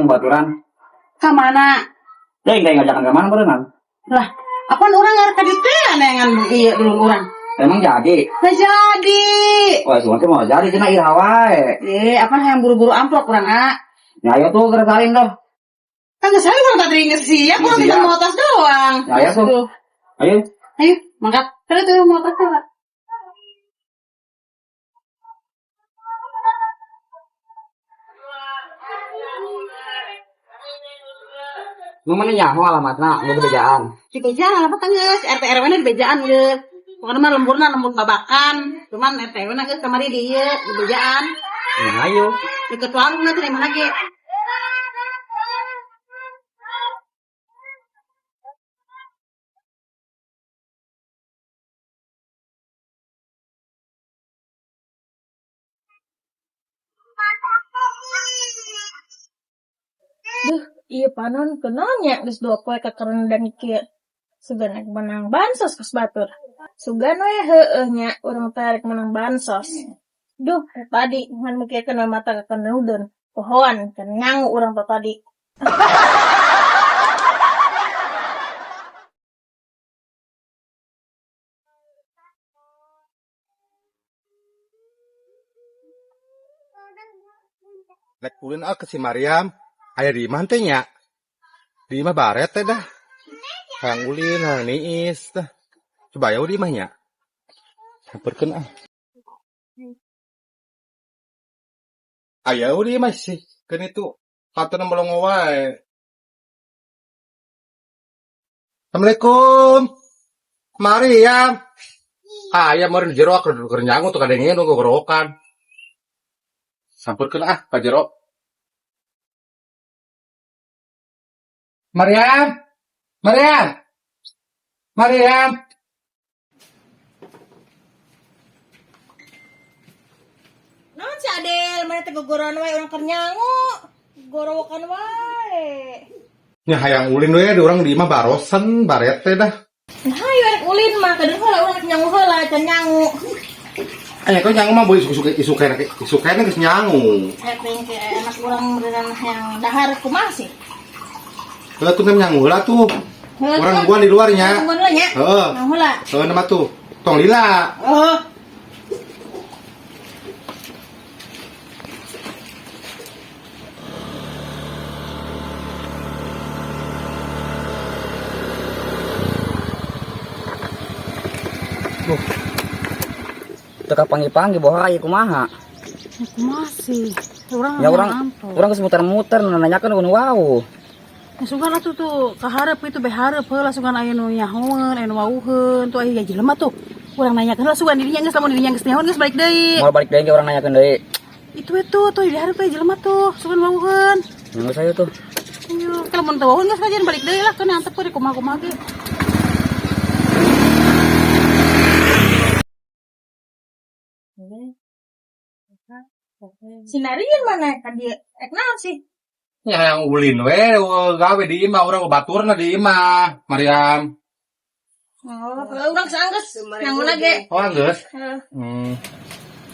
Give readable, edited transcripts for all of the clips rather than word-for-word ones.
yang baturan. Ke mana? Deng ngajakan ke mana berenang? Lah, apaan orang ngarep ka dieu teh anengan ieu dulu urang. Emang jadi? Nah jadi. Wah, suami mau jadi cenah ieu hawae. Apa yang buru-buru amplop urang Ya ayo tuh keresain dah. Kagak saya urang tadi geus siap, urang tinggal motos doang. Ya ayo tuh. Ayo. Ayo, mangkat. Kada tuh motos teh. Lu mana nyaho alamatna, mau bejaan. Di bejaan alamat geus, RT RW na di bejaan geus. Pokona mah lemburna lembur babakan, cuman RT RW na geus kamari di ieu di bejaan. Ya ayo. Deket warung nanti di mana ge. Duh, iya panon kenanya geus 2 poe kakerendan ieu. Sugan rek menang bansos kos batur. Sugan we heueuh nya urang teh rek menang bansos. Duh, tadi ngan mikirkeun mata kakeneudeun. Pohoan kan ngangu urang teh tadi. Lek ulin ke si Mariam, aya di mana teh nya? Di mah baret teh dah. Kang ulin, Kang Niis dah. Coba ya di mah nya. Sampeurkeun ah. Aya di mah sih. Keun itu katurna melongo wae. Assalamualaikum. Mariam. Aya meureun jero keur nyangu tuh kadengeun nu gorokan. Sampurkeun ah ka jero. Mariam. Mariam. Mariam. Naon si Adel, mana teh gogoroan wae urang keur nyangu. Gorowokan wae. Nya hayang ulin we di urang di imah barosen baret teh dah. Nah, ayo rek ulin mah kadang heula urang rek nyangu heula can nyangu. Aya kau nyangu mah boleh isukena geus nyangu. Heping ke anak urang beneran yang dahar kumaha sih? Heula tuh nyangu heula tuh. Urang gua di luar nya. Nungguan heula nya. Heeh. Nang heula. Heeh nama tuh. Tong lila. Oh. Teka panggil-panggil boha ieu kumaha? Masih. Ya urang geus muter-muter nanyakeun nu wau. Sugan atuh tuh kaharep itu beharep heula sugan aya nu nyahoeun, aya nu wauheun, tuh aya jelema tuh. Urang nanyakeun heula sugan dirinya geus lamun dirinya geus nyahoeun geus balik deui. Mau balik deui urang nanyakeun deui. Itu tuh diharep we jelema tuh, sugan wauheun. Nunggu saya tuh. Ayo, kalau mun teu wauheun geus kajian balik deui lah, kan antep we kumaha-kumaha ge. Sinarian mana kan dia ek naon sih? Nya hayang ulin we gawe di imah urang baturna di imah. Mariam. Oh, urang saanggeus nyangu lagi. Oh geus.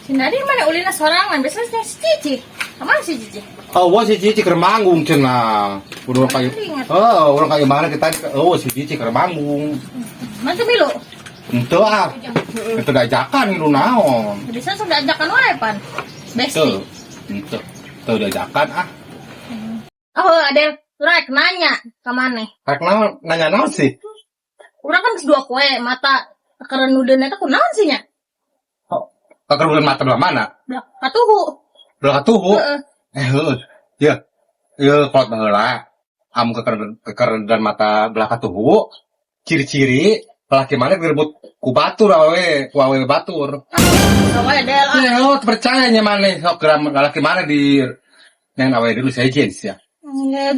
Sinarian mana ulina sorangan biasanya si Cici. Kemana si Cici? Oh, si Cici keur manggung cenah. Urang kayu. Oh, urang kayu mana kita si Cici keur manggung. Mantu milu. Henteu ah. Itu diajakan lu naon. Bisa sudah ajakan wae pan. Besti. Henteu. Teu diajakan ah. Oh, Adel, rek nanya ke mana? Rek naon nanya naon sih? Urang kan geus 2 poe mata kerenudeun eta kunaon sih nya? Oh, kakerudeun mata belah mana? Belah katuhu. Belah tuhu. Heeh. Heuh. Ya. Ieu kolot baheula. Am kekeredan mata belah katuhu. Ciri-ciri laki mana direbut ku batur awewe, ku awewe batur. Sawe Adel. Ya lo percaya nya maneh sok laki mana di yang awewe dulu saya jenis ya.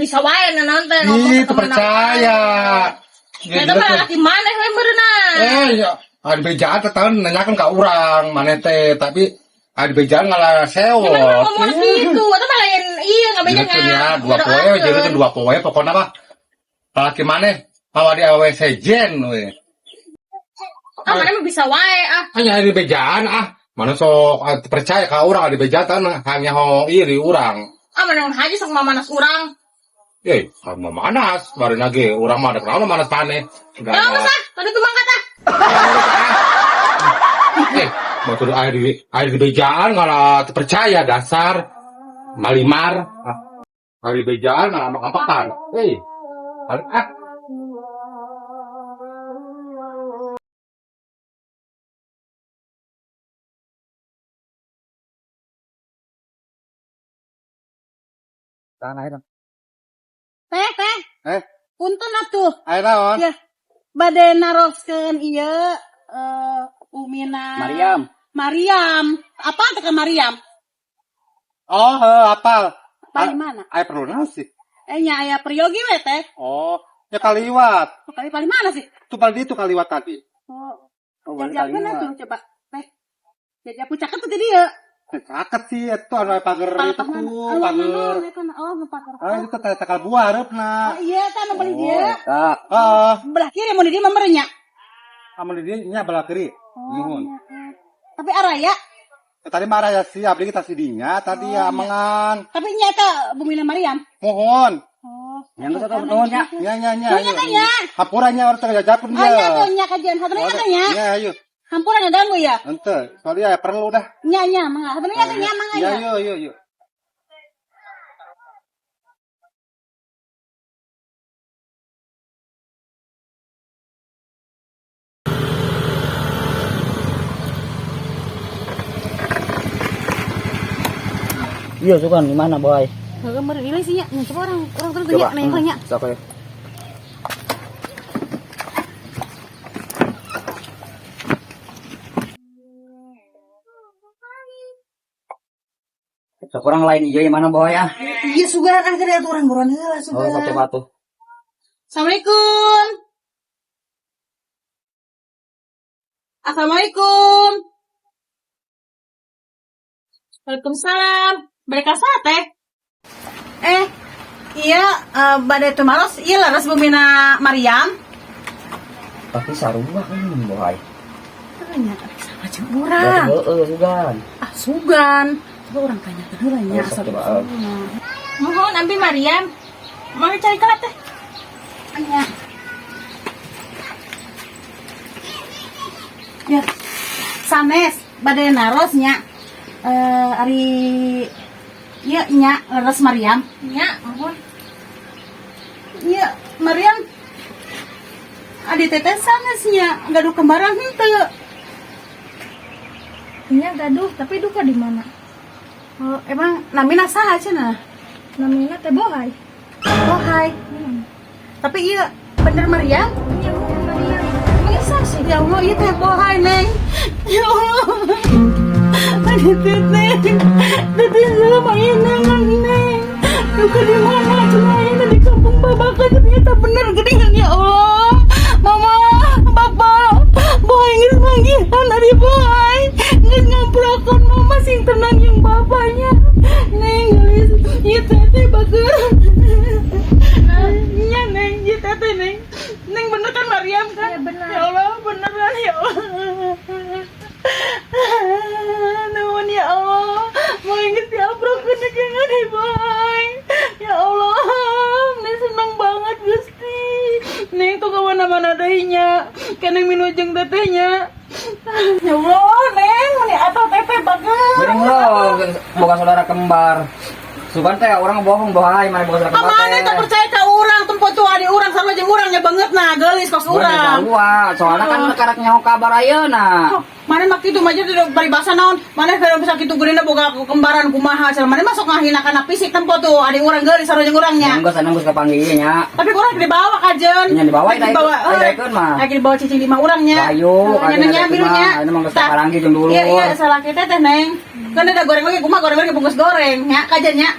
Bisa wae naon teh Ih, percaya. Eta mah laki maneh we beunang. Ya, adi bejaan teh tahu nanyakeun ka urang maneh teh, tapi adi bejaan ngalah sewot. Ngomong gitu, eta mah lain ieu ngabejana. 2 poe jadi 2 poe pokona mah laki maneh awa di awewe sejen we. Ah, mana mah bisa wae ah. Hanya di bejaan ah. Mana sok percaya ka urang di bejaan hanya ho iri urang. Ah, mana haji sok mamanas urang. Sama manas, kemarin lagi orang mana kenapa manas panen. Enggak. Tadi tuh mang kata. Maksud air di bejaan ngalah percaya dasar malimar. Air di bejaan ngalah makan. Tanah itu. Teh. Punten atuh. Air naon? Ya. Bade naroskeun ieu Umina Mariam. Apa teh Mariam? Oh, apal. Bali mana? Air perlu naon sih? Nya aya peryogi we teh. Oh, ya kaliwat. Bali mana sih? Itu pali itu kaliwat tadi. Oh. Bali Jajakeun kaliwat. atuh coba. Teh. Jajak cakep tuh tadi ya. Caket sih itu anu pager itu tuh, pager. Oh, pager. Itu teh tekal buah hareupna. Oh iya, kan beli dia. Tak. Belah kiri mau di dia memernya. Amun di dieu nya belah kiri. Nuhun. Tapi araya. Tadi marah ya sih, abdi kita sidinya tadi ya amangan. Tapi nyata Bumina Mariam. Mohon. Oh. Yang itu betul nya. Nya. Nya. Hapurannya orang tengah jajapun Oh, nya dia. tuh nya kajian haturnya katanya. Ya, ayo. Hampuran ada ya? Ente, soalnya perlu dah. Nya, mangga. Haturnya teh nya mangga Ya, ya. yuk. Iya, sukan di mana, boy? Heeh, meureun ieu sih nya. Coba orang terus nya neng nya. Sok ya. Sok orang lain iya yang mana, boy ya? Iya sugan kan kada orang buruan heula Oh, sok coba tuh. Assalamualaikum. Assalamualaikum. Waalaikumsalam. Mereka teh. Iya, badai tu maros, iya laras Bumina Mariam. Tapi sarua kan, boy. Ternyata sama jeung urang. Sugan. Sugan. Coba orang tanya ke heula nya Oh, asal. coba. Mohon ambil Mariam. Mau cari kelat teh. Anya. Ya. Sanes badai narosnya. Ari iya nya leres Mariam. Nya, mohon. Iya, Mariam. Adi teteh sanesnya gaduh kembaran henteu. Nya gaduh, tapi duka di mana? Oh, emang namina saha cenah? Namanya teh Bohai. Oh, hai. Tapi iya bener Mariam? Iya, Mariam. Bisa sih. Ya Allah, iya teh bohai, Neng. Ya Allah. Aduh, teteh. Teteh selama ini, Neng. Duka di mana? Cuma ini di kampung Babakan. Ternyata bener gedengan, ya Allah. Mama, Bapak. Bohai ngis manggihan dari bohai. Ngis ngamprokan mama sing tenang yang bapaknya. Neng, gelis. Iya teteh bagus. Iya, Neng. Iya teteh, Neng. Neng bener kan Mariam kan? Iya, bener. Ya Allah, beneran ya Allah. Nuhun ya Allah. Mau inget ya prokeun dengan boy. Ya Allah, Neng seneng banget Gusti. Neng tuh kemana-mana deui nya. Keneng minujeng tetehnya. Ya Allah, Neng, meni atau teteh bagus. Bering lo, bukan saudara kembar. Sukan teh orang bohong, bohai, mana bukan saudara kembar Amane tak percaya ka urang, tempat tuh adi urang sarua jeung urangnya banget nah, geulis kos urang. Soalnya kan karak nyaho kabar ayeuna. Mana mak itu mah jadi bari basa naon? Mana kalau bisa kitu geurina boga kembaran kumaha? Cenah mana masuk ngahina kana fisik tempo tuh adi urang geulis sarua jeung urangnya. Geus sana geus kapanggih nya. Tapi urang dibawa kajen. Nya dibawa daekeun mah. Lagi dibawa cicing di mah urangnya. Ayo, nya birunya. Ini mah geus kapanggih jeung dulu. Iya, salah kita teh, Neng. Kan ada goreng lagi, kumaha goreng lagi bungkus goreng nya kajen nya.